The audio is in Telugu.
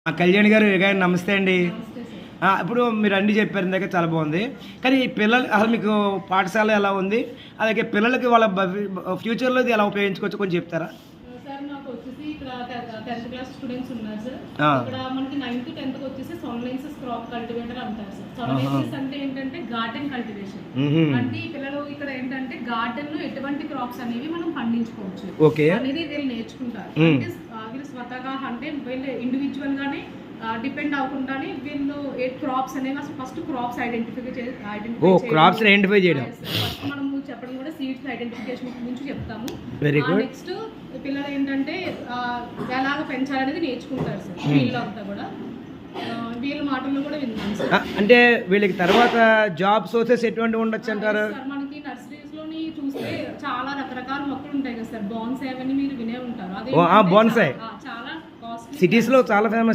కళ్యాణ్ గారు నమస్తే అండి. నమస్తే సార్. ఇప్పుడు మీరు అన్నీ చెప్పారు ఇందాక చాలా బాగుంది. కానీ ఈ పిల్లలు అసలు మీకు పాఠశాల ఎలా ఉంది? అలాగే పిల్లలకి వాళ్ళ ఫ్యూచర్‌లో ఇది ఎలా ఉపయోగించుకోవచ్చో కొంచెం చెప్తారా? సార్ మాకు వచ్చేసి ఇక్కడ 10th క్లాస్ స్టూడెంట్స్ ఉన్నారు సార్. ఆ. ఇక్కడ మనకి 9th 10th వచ్చేసి సొనలెన్సిస్ క్రాప్ కల్టివేటర్ అంటారు సార్. సొనలెన్సిస్ అంటే ఏంటంటే గార్డెన్ కల్టివేషన్. అంటే ఈ పిల్లలు ఇక్కడ ఏంటంటే గార్డెన్ లో ఎటువంటి క్రాప్స్ అనేవి మనం పండించుకోవచ్చు ఓకే. అనేది వీళ్ళు నేర్చుకుంటారు. అంటే వీళ్ళు స్వతహాగా అంటే వీళ్ళు ఇండివిజువల్ గానే డిపెండ్ అవ్వకుండానే వీళ్ళు ఏ క్రాప్స్ అనేవి అసలు first crops identify crops identify చేయడం. ఫస్ట్ మనము చెప్పడం కూడా సీడ్స్ ఐడెంటిఫికేషన్ గురించి చెప్తాము. Very good. నెక్స్ట్ పిల్లలు ఏంటంటే ఎలాగ పెంచాలనేది నేర్చుకుంటారు సార్. వీళ్ళంతా కూడా వీళ్ళ మాటల్లో కూడా విన్నాను సార్. అంటే వీళ్ళకి తర్వాత జాబ్ సోర్సెస్ ఎటువంటి ఉండొచ్చు అంటారు? సార్ మనకి నర్సరీస్ లోని చూస్తే చాలా రకరకాల మొక్కలు ఉంటాయి కదా సార్. బాన్సాయ్ అవన్నీ మీరు వినే ఉంటారు. అదే బోన్సాయ్ చాలా కాస్ట్ సిటీస్ లో చాలా ఫేమస్.